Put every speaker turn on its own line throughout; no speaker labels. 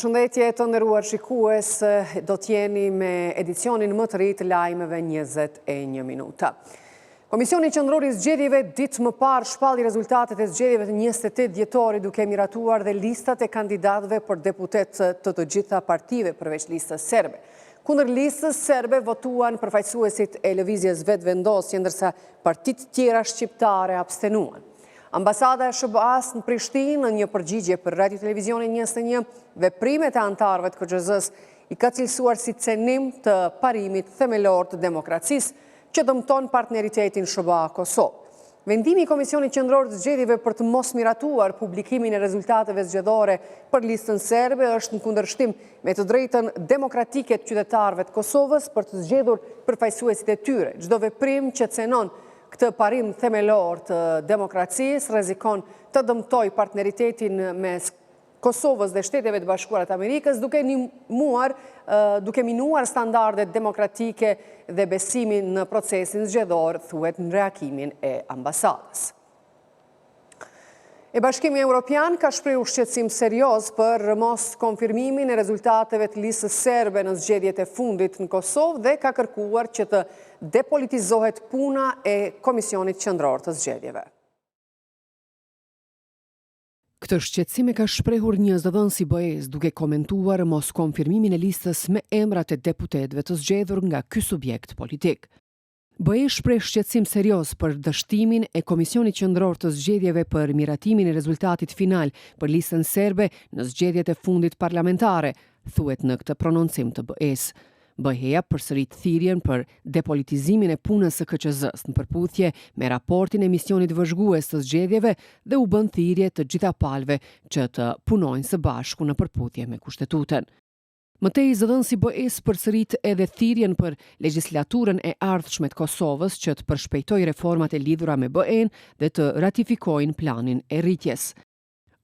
Përshëndetje të nderuar shikues, do t'jeni me edicionin më të ri të lajmeve 21 minuta. Komisioni Qendror i Zgjedhjeve ditë më parë shpalli rezultatet e zgjedhjeve të 28 dhjetori duke miratuar dhe listat e kandidatëve për deputet të gjitha partive përveç listës serbe. Kundër listës serbe votuan përfaqësuesit e lëvizjes vetëvendosje, ndërsa partitë tjera shqiptare abstenuan. Ambasada e SBA-s në Prishtinë, në një përgjigje për Radio Televizionin 21, veprimet e antarëve të KXZ-s i ka cilësuar si cenim të parimit themelor të demokracisë që dëmton partneritetin SBA-Kosovë. Vendimi i Komisionit Qendror të Zgjedhjeve për të mos miratuar publikimin e rezultateve zgjedhore për listën serbe është në kundërshtim me të drejtën demokratike të qytetarëve të Kosovës për të zgjedhur përfaqësuesit e tyre. Çdo veprim që cenon këtë parim themelor të demokracisë rrezikon të dëmtoj partneritetin mes Kosovës dhe Shteteve të Bashkuara të Amerikës, duke minuar standardet demokratike dhe besimin në procesin zgjedhor, thuhet në reagimin e ambasadës. Bashkimi Evropian ka shprehur shqetësim serioz për mos konfirmimin e rezultateve të listës serbe në zgjedhjet e fundit në Kosovë dhe ka kërkuar që të depolitizohet puna e Komisionit Qendror të Zgjedhjeve. Këtë shqetësim e ka shprehur një zëdhënës i BE-s duke komentuar mos konfirmimin e listës me emrat e deputetëve të zgjedhur nga ky subjekt politik. BE shpreh shqetësim serioz për dështimin e Komisionit Qendror të Zgjedhjeve për miratimin e rezultatit final për listën serbe në zgjedhjet e fundit parlamentare, thuhet në këtë prononcim të BE-s. BE-ja përsërit thirrjen për depolitizimin e punës së KQZ-s në përputhje me raportin e misionit vëzhgues të zgjedhjeve dhe u bën thirrje të gjitha palëve që të punojnë së bashku në përputhje me kushtetutën. Mëtej, zëdhënësi BE-s përsërit edhe thirrjen për legjislaturën e ardhshme të Kosovës që të përshpejtojë reformat e lidhura me BE-n dhe të ratifikojnë planin e rritjes.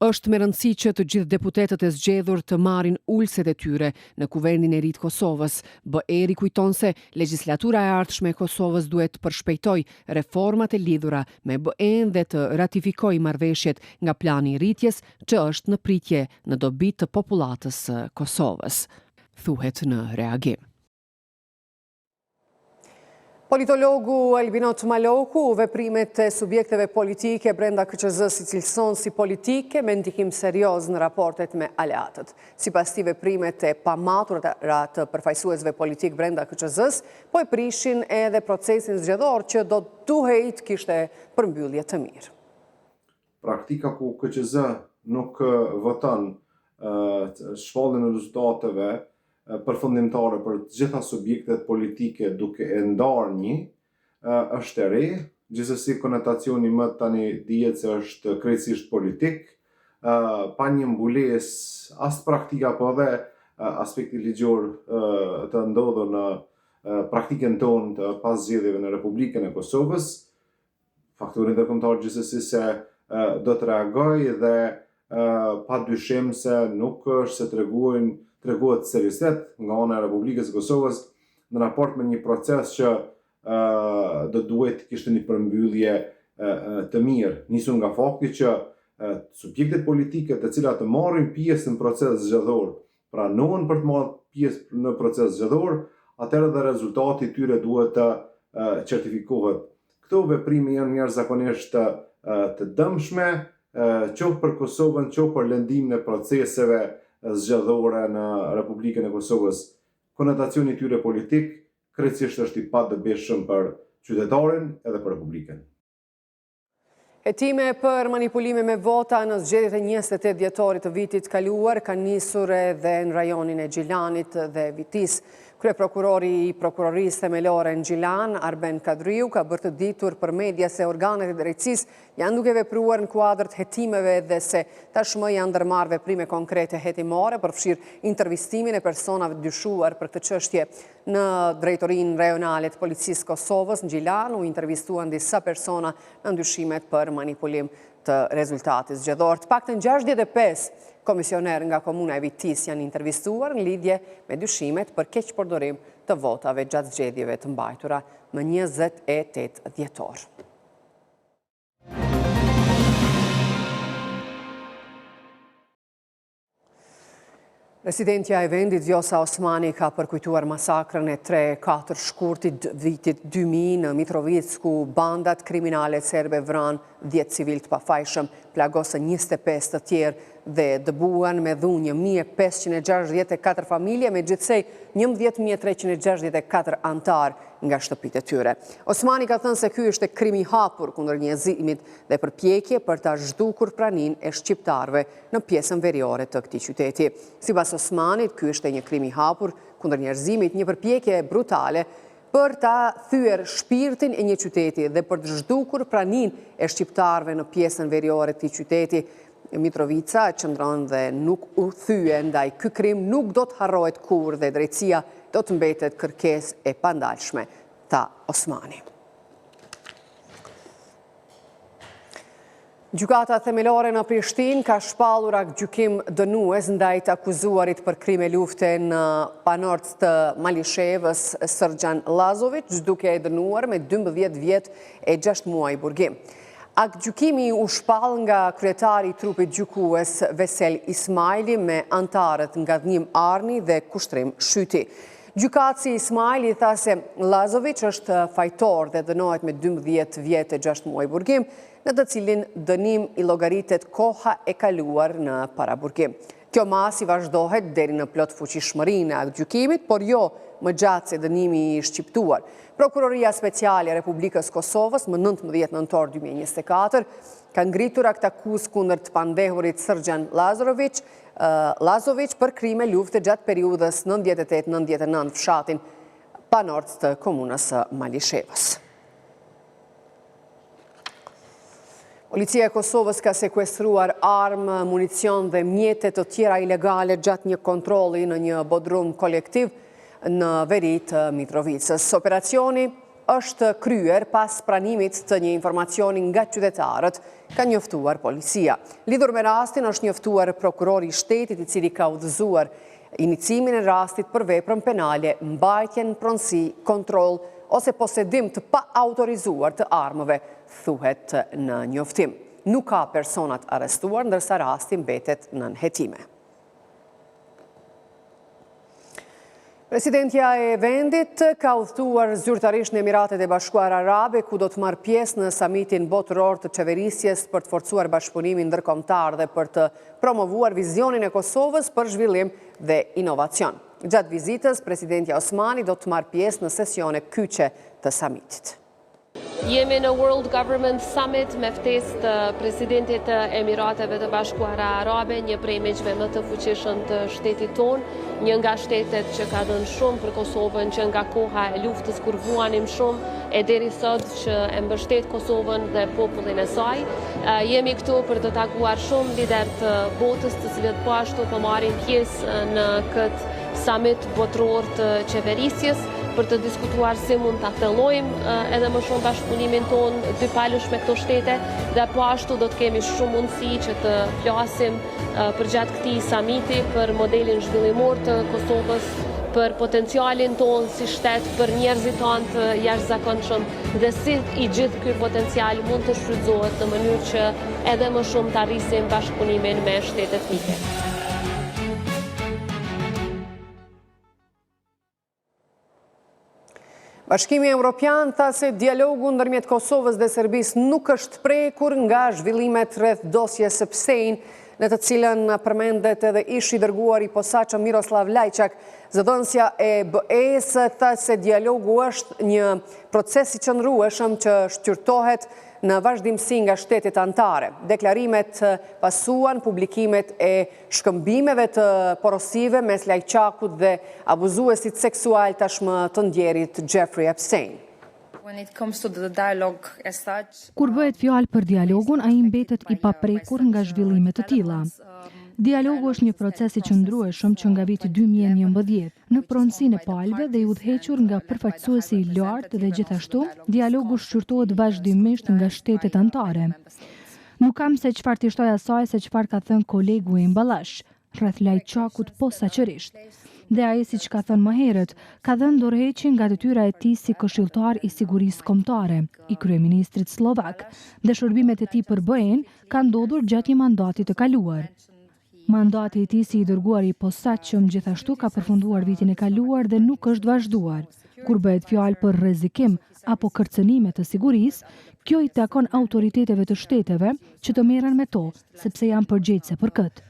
Është me rëndësi që të gjithë deputetët e zgjedhur të marrin ulset e tyre në Kuvendin e Ri të Kosovës. BE kujton se legjislatura e ardhshme e Kosovës duhet të përshpejtojë reformat e lidhura me BE-n dhe të ratifikojë marrëveshjet nga plani i rritjes që është në pritje në dobi të popullatës së Kosovës, thuhet në reagim. Politologu Albinot Maloku, veprimet e subjekteve politike brenda KQZ-s i cilëson si politike me ndikim serioz në raportet me aleatët. Sipas tij, veprimet e pamatura të përfaqësuesve politik brenda KQZ-s po e prishin edhe procesin zgjedhor që do duhej të kishte përmbyllje të mirë.
Praktika ku KQZ nuk voton shpalljen e rezultateve përfundimtare për të gjitha subjektet politike duke e ndarë një, është e re, gjithsesi konotacioni më tani dihet se është krejtësisht politik, pa një mbulesë as praktika po edhe aspekti ligjor të ndodhur në praktikën tonë të pas zgjedhjeve në Republikën e Kosovës. Faktori ndërkombëtar gjithsesi se do të reagojë dhe pa dyshim se nuk është se treguhet seriozitet nga ana e Republikës së Kosovës në raport me një proces që do duhet të kishte një përmbyllje të mirë, nisur nga fakti që subjektet politike të cilat të marrin pjesë në proces zgjedhor, pranohen për të marrë pjesë në proces zgjedhor, atëherë dhe rezultati i tyre duhet të certifikohet. Këto veprime janë jashtëzakonisht të dëmshme, qoftë për Kosovën, qoftë për lendimin e proceseve zgjedhore në Republikën e Kosovës. Konotacioni i tyre politik krejtësisht është i padobishëm për qytetarin edhe për Republikën.
Hetime për manipulime me vota në zgjedhjet e 28 dhjetorit të vitit kaluar kanë nisur edhe në rajonin e Gjilanit dhe Vitis. Kryeprokurori i Prokurorisë Themelore në Gjilan, Arben Kadriu, ka bërë të ditur për media se organet e drejtësisë janë duke vepruar në kuadër të hetimeve dhe se tashmë janë ndërmarrë veprime konkrete hetimore, përfshirë intervistimin e personave dyshuar për këtë çështje. Në Drejtorinë Rajonale të Policisë Kosovës në Gjilan u intervistuan disa persona në ndyshimet për manipulim të rezultatit zgjedhor. Të paktën 65 komisioner nga komuna e Vitis janë intervistuar në lidhje me dyshimet për keqpërdorim të votave gjatë zgjedhjeve të mbajtura më 28 dhjetor. Presidentja e vendit Vjosa Osmani ka përkujtuar masakrën e 3-4 shkurtit vitit 2000 në Mitrovic, ku bandat kriminale serbe vran 10 civil të pafajshëm, plagosën 25 të tjerë dhe dëbuan me dhunjë 1564 familje, me gjithsej 11.364 antar nga shtëpit e tyre. Osmani ka thënë se ky është krimi hapur kundër njerëzimit dhe përpjekje për ta zhdukur pranin e shqiptarëve në pjesën veriore të këtij qyteti. Sipas Osmanit, ky është një krim i hapur kundër njerëzimit, një përpjekje brutale për ta thyer shpirtin e një qyteti dhe për të zhdukur pranin e shqiptarëve në pjesën veriore të këtij qyteti. Mitrovica qëndron dhe nuk u thye, ndaj ky krim nuk do të harrohet kurrë dhe drejtësia do të mbetet kërkesë e pandalshme, tha Osmani. Gjykata themelore në Prishtinë ka shpallur gjykim dënues ndaj të akuzuarit për krime lufte në banorët të Malishevës, Srdjan Lazovic, duke e dënuar me 12 vjet e 6 muaj burgim. Gjykimi u shpall nga kryetari i trupit gjykues Vesel Ismaili me antarët nga Dhnim Arni dhe Kushtrim Shyti. Gjykatësi Ismaili tha se Lazovic është fajtor dhe dënohet me 12 vjet e 6 muaj burgim, në të cilin dënim i llogaritet koha e kaluar në paraburgim. Kjo masi vazhdohet deri në plot fuqishmërinë e gjykimit, por jo më gjatë se dënimi i shqiptuar. Prokuroria Speciale e Republikës Kosovës më 19 nëntor 2024 ka ngritur akt akuzë kundër të pandehurit Srdjan Lazovic për krime lufte gjatë periudhës 98-99 në fshatin banorët të komunës Malishevës. Policia e Kosovës ka sekuestruar armë, municion dhe mjetet të tjera ilegale gjatë një kontrolli në një bodrum kolektiv në veri të Mitrovicës. Operacioni është kryer pas pranimit të një informacioni nga qytetarët, ka njoftuar policia. Lidhur me rastin është njoftuar prokurori i shtetit, i cili ka udhëzuar inicimin e rastit për veprën penale, mbajtjen, pronësi, kontroll ose posedim të pa autorizuar të armëve, thuhet në njoftim. Nuk ka personat arrestuar, ndërsa rasti mbetet nën hetime. Presidentja e vendit ka udhëtuar zyrtarisht në Emiratet e Bashkuara Arabe, ku do të marrë pjesë në samitin botëror të qeverisjes për të forcuar bashkëpunimin ndërkombëtar dhe për të promovuar vizionin e Kosovës për zhvillim dhe inovacion. Gjatë vizitës, presidentja Osmani do të marrë pjesë në sesione kyçe të samitit.
Jemi në World Government Summit me ftesë të presidentit të Emirateve të Bashkuara Arabe, një prej miqve më të fuqishëm të shtetit tonë, një nga shtetet që ka dhënë shumë për Kosovën, që nga koha e luftës kur vuanim shumë, e deri sot që e mbështet Kosovën dhe popullin e saj. Jemi këtu për të takuar shumë lider të botës, të cilët po ashtu po marrin pjesë në këtë summit botëror të qeverisjes, për të diskutuar si mund të thellojmë edhe më shumë bashkëpunimin tonë dypalësh me këto shtete, dhe po ashtu do të kemi shumë mundësi që të flasim për gjatë këtij samiti për modelin zhvillimor të Kosovës, për potencialin tonë si shtet, për njerëzit tonë të jashtëzakonshëm dhe si i gjithë ky potencial mund të shfrytëzohet në mënyrë që edhe më shumë të arrisim bashkëpunimin me shtetet mike.
Bashkimi Evropian tha se dialogu ndërmjet Kosovës dhe Serbisë nuk është prekur nga zhvillimet rreth dosjes së Psejn, në të cilën përmendet edhe ish i dërguar i posaçëm Miroslav Lajçak. Zëdhënësja e BE-s tha se dialogu është një proces i qëndrueshëm që shqyrtohet në vazhdimsi nga shtetet antare. Deklarimet pasuan publikimet e shkëmbimeve të porosive mes Lajçakut dhe abuzuesit seksual tashmë të ndjerit Jeffrey Epstein.
Kur bëhet fjalë për dialogun, ai mbetet i paprekur nga zhvillime të tilla. Dialogu është një proces i qëndrueshëm që nga viti 2011, në pronësinë e palëve dhe i udhëhequr nga përfaqësuesi i lartë dhe gjithashtu, dialogu shqyrtohet vazhdimisht nga shtetet anëtare. Nuk kam se çfarë t'i shtoj asaj se çfarë ka thënë kolegu im Ballash, rreth Lajçakut posaçërisht. Dhe ai, siç ka thënë më herët, ka dhënë dorëheqje nga detyra e tij si këshilltar i sigurisë kombëtare, i kryeministrit slovak, dhe shërbimet e tij për BE-n kanë ndodhur gjatë një mandati të kaluar. Mandati i tij si i dërguar i posaçëm gjithashtu ka përfunduar vitin e kaluar dhe nuk është vazhduar. Kur bëhet fjalë për rrezikim apo kërcënime të sigurisë, kjo i takon autoriteteve të shteteve që të merren me to, sepse janë përgjegjëse për këtë.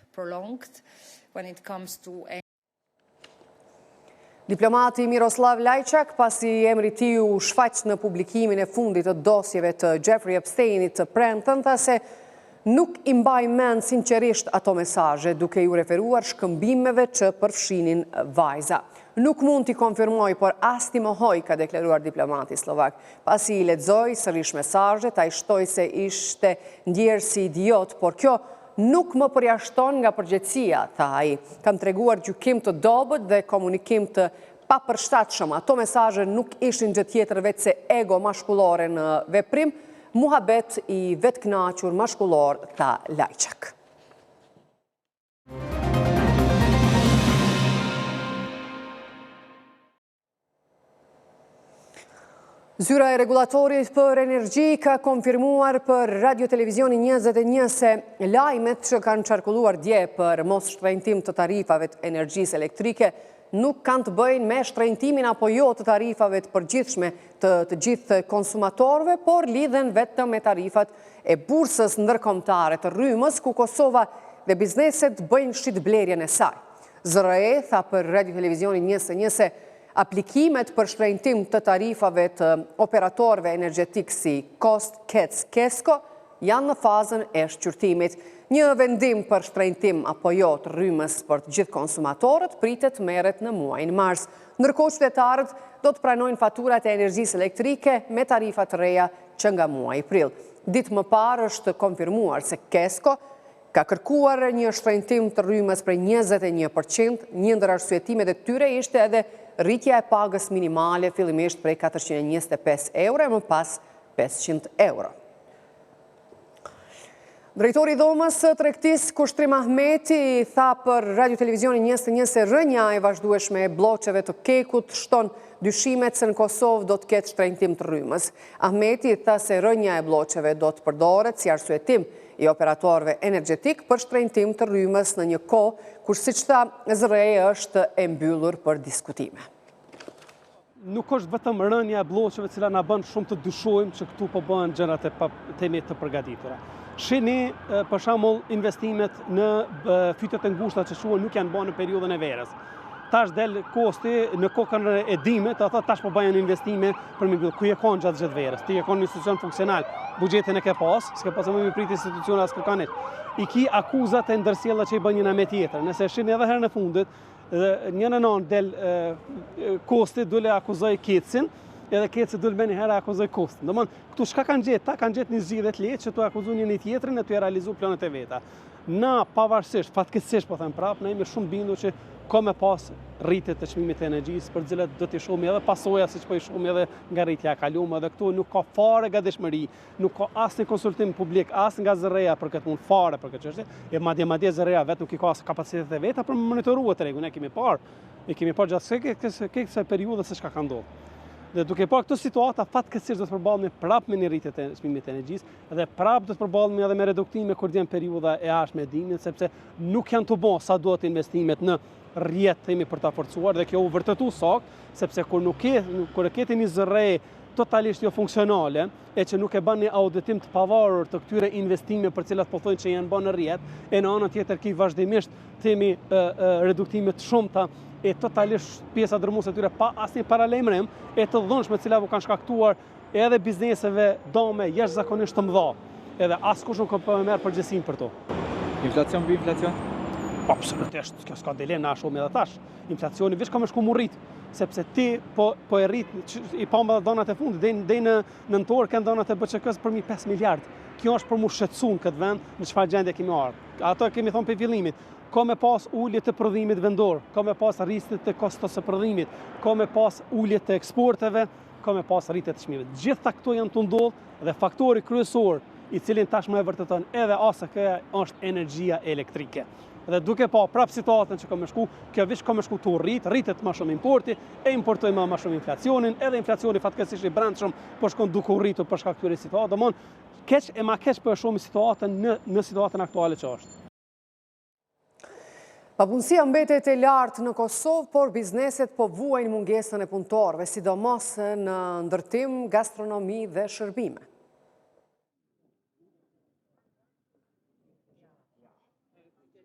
Diplomati Miroslav Lajçak, pasi emri i tij u shfaq në publikimin e fundit të dosjeve të Jeffrey Epsteinit të premten, tha se nuk i mbaj mend sinqerisht ato mesazhe, duke ju referuar shkëmbimeve që përfshinin vajza. Nuk mund t'i konfirmoj, por as t'i mohoj, ka deklaruar diplomati slovak. Pasi i lexoi sërish mesazhet, ai shtoi se ishte ndjerë si idiot, por kjo nuk më përjashton nga përgjegjësia, tha ai. Kam treguar gjykim të dobët dhe komunikim të papërshtatshëm. Ato mesazhe nuk ishin gjë tjetër veç se ego mashkullore në veprim, muhabet i vetkënaqur mashkullor, tha Lajçak. Zyra e Regulatorit për Energji ka konfirmuar për Radio Televizioni 21 se lajmet që kanë qarkulluar dje për mos shtrenjtim të tarifave të energjisë elektrike nuk kanë të bëjnë me shtrenjtimin apo jo të tarifave të përgjithshme të gjithë konsumatorëve, por lidhen vetëm me tarifat e bursës ndërkombëtare të rrymës, ku Kosova dhe bizneset bëjnë shitblerjen e saj. ZRE tha për Radio Televizioni 21 se aplikimet për shtrenjtim të tarifave të operatorëve energjetik si Kost, Kec, Kesko janë në fazën e shqyrtimit. Një vendim për shtrenjtim apo jo të rrymës për të gjithë konsumatorët pritet merret në muajin mars. Ndërkohë qytetarët do të pranojnë faturat e energjisë elektrike me tarifa të reja që nga muaji prill. Ditë më parë është konfirmuar se Kesko ka kërkuar një shtrenjtim të rrymës për 21%, një ndër arsyetimet e tyre ishte edhe rritja e pagës minimale fillimisht prej 425 euro e më pas 500 euro. Drejtori i dhomës së tregtisë Kushtrim Ahmeti tha për Radio Televizioni 21 se rënja e vazhdueshme e bloqeve të kekut shton dyshimet se në Kosovë do të ketë shtrenjtim të rrymës. Ahmeti tha se rënja e bloqeve do të përdoret si arsyetim i operatorëve energjetik për shtrenjtim të rrymës në një kohë kur, siç tha, ZRE është e mbyllur për diskutime.
Nuk është vetëm rënja e bloqeve cila na bën shumë të dyshojmë që këtu po bëhen gjërat e temi të përgatitura. Shihni për shembull investimet në fytet e ngushta që quhen nuk janë bërë në periudhën e verës. Tash del kosti në kokën e dimit, ata tash po bëjnë investime për mi ku e kanë gjatë verës. Ti e kanë një institucion funksional, buxhetin e ke pas, s'ke pas më prit institucion as kërkanet. I ki akuzat e ndërsjellë që i bën një me tjetër. Nëse shihni edhe herën e fundit, një në anë del kosti dule akuzoi Kecin, edhe Keci dule me një herë akuzoi Kostin. Domthon, këtu çka kanë gjetë? Ta kanë gjetë një zgjidhje të lehtë që tu akuzojnë një tjetrin e tu realizu planet e veta. Na pavarësisht, fatkeqësisht po them prap, ne jemi shumë bindur që ka me pas rritje të çmimit të energjisë, për cilat do të shohim edhe pasoja siç po i shohim edhe nga rritja e kaluar, dhe këtu nuk ka fare gatishmëri, nuk ka asnjë konsultim publik, as nga ZRE-ja për këtë mund fare për këtë çështje. E madje ZRE-ja vetë nuk i ka kapacitetet e veta për të monitoruar tregun. Ne kemi parë gjatë kësaj periudhe se çka ka ndodhur. Dhe duke parë këtë situata, fatkeqësisht do të përballemi prapë me një rritje të çmimit të energjisë dhe prapë do të përballemi edhe me reduktime kur vjen periudha e jashtme e dimrit, sepse nuk janë të bën sa duhet investimet në rrjet themi për ta forcuar, dhe kjo u vërtetu sakt, sepse kur e keti një ZRE totalisht jo funksionale, e që nuk e bën një auditim të pavarur të këtyre investime për cilat po thonë që janë bën në rrjet, e në anën tjetër ki vazhdimisht themi reduktime të shumta e totalisht pjesa dërmuese e tyre pa asnjë paralajmërim e të dhunshme të cilat u kanë shkaktuar edhe bizneseve dome jashtëzakonisht të mëdha. Edhe askush nuk ka merr përgjegjësinë për to.
Inflacion mbi inflacion?
Absolutisht, kjo s'ka dilem na shumë edhe tash. Inflacioni veç ka më shku mu rrit, sepse ti po e rrit i pamba donat e fundit deri në nëntor kanë donat e BÇK-s për 5 miliard. Kjo është për mu shqetësuar këtë vend në çfarë gjendje kemi ardhur. Ato kemi thonë për fillimit, ka me pas ulje të prodhimit vendor, ka me pas rrisje të kostos së prodhimit, ka me pas ulje të eksporteve, ka me pas rritje të çmimeve. Gjithta këto janë të ndodhur dhe faktori kryesor i cilin tashmë e vërteton edhe ASK është energjia elektrike. Dhe duke pa prap situatën që ka më shku, kjo veç ka më shku të rritet më shumë importi, e importojmë më shumë inflacionin, edhe inflacioni fatkeqësisht i brendshëm po shkon duke u rritur për shkak këtyre situatave. Domthon, keq e ma keq po e shohim situatën në situatën aktuale që është.
Papunësia mbetet e lartë në Kosovë, por bizneset po vuajnë mungesën e punëtorëve, sidomos në ndërtim, gastronomi dhe shërbime.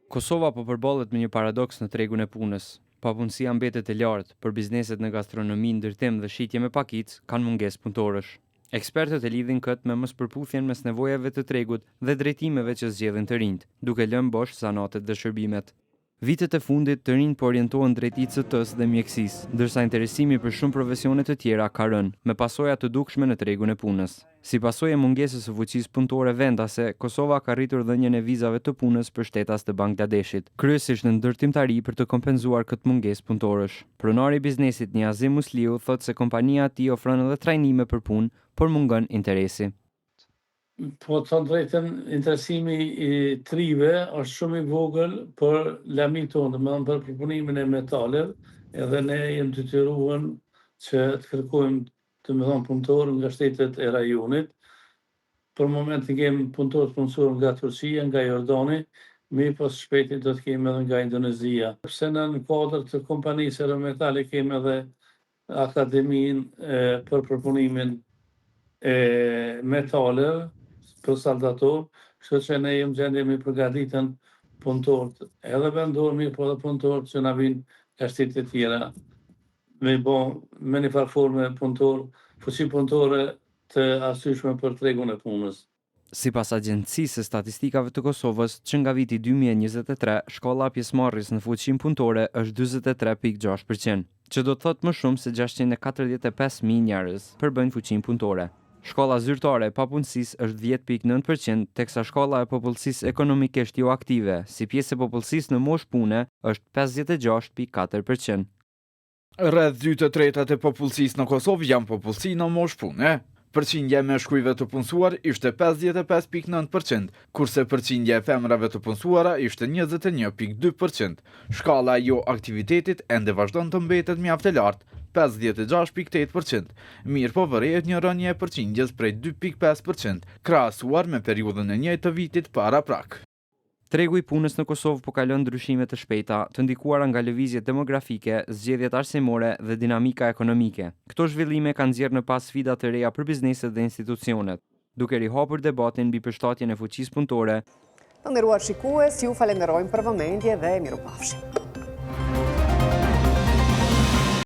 Kosova po përballet me një paradoks në tregun e punës. Papunësia mbetet e lartë, por bizneset në gastronomi, ndërtim dhe shitje me pakicë kanë mungesë punëtorësh. Ekspertët e lidhin këtë me mospërputhjen mes nevojave të tregut dhe drejtimeve që zgjedhin të rinjt, duke lënë bosh zanatet dhe shërbimet. Vitet e fundit të rinj po orientohen drejt ICT-s dhe mjekësisë, ndërsa interesimi për shumë profesione të tjera ka rënë, me pasoja të dukshme në tregun e punës. Si pasojë e mungesës së fuqisë punëtore vendase, Kosova ka rritur dhënien e vizave të punës për shtetas të Bangladeshit, kryesisht në ndërtimtari për të kompenzuar këtë mungesë punëtorësh. Pronari i biznesit Niazim Musliu thotë se kompania e tij ofron edhe trajnime për punë, por mungon interesi.
Po të thonë drejtën, interesimi i trive është shumë i vogël për lami tonë, më dhëmë për përpunimin e metaleve, edhe ne jem detyruar që të kërkojmë të më thonë punëtorë nga shtetet e rajonit. Për momentin kemi punëtorë të punësorë nga Turqia, nga Jordani, mi pas shpejti do të kemi edhe nga Indonezia. Pse në kuadër të kompanisë Aerometali kemi edhe akademin për përpunimin e metaleve, për saldator, kështu që ne jem gjendje me përgatitën punëtorët, edhe vendorë po edhe punëtorët që na vinë nga shtetet e tjera, me një farforme punëtorë, fuqi punëtore të arsyeshme për tregun e punës.
Sipas Agjencisë së Statistikave të Kosovës, që nga viti 2023, shkolla pjesëmarrjes në fuqinë punëtore është 43.6%, që do të thotë më shumë se 645.000 njerëz përbëjnë fuqinë punëtore. Shkolla zyrtare e papunësisë është 10.9%, teksa shkolla e popullsisë ekonomikisht jo aktive, si pjesë e popullsisë në moshë pune, është 56.4%.
Rreth 2/3 e popullsisë në Kosovë janë popullsi në moshë pune. Përqindja e meshkujve të punësuar ishte 55.9%, kurse përqindja e femrave të punësuara ishte 21.2%. Shkalla e jo aktivitetit ende vazhdon të mbetet mjaft e lartë, 56.8%. Mirë po vërehet një rënje e përqindjes prej 2.5%, krahasuar me periudhën e njëjtë të vitit para prak.
Tregu i punës në Kosovë po kalon ndryshime të shpejta, të ndikuara nga lëvizjet demografike, zgjedhjet arsimore dhe dinamika ekonomike. Këto zhvillime kanë nxjerrë në pas sfida të reja për bizneset dhe institucionet, duke rihapur debatin mbi përshtatjen e fuqisë punëtore.
Të nderuar shikues, ju falenderojmë për vëmendje dhe mirupafshim.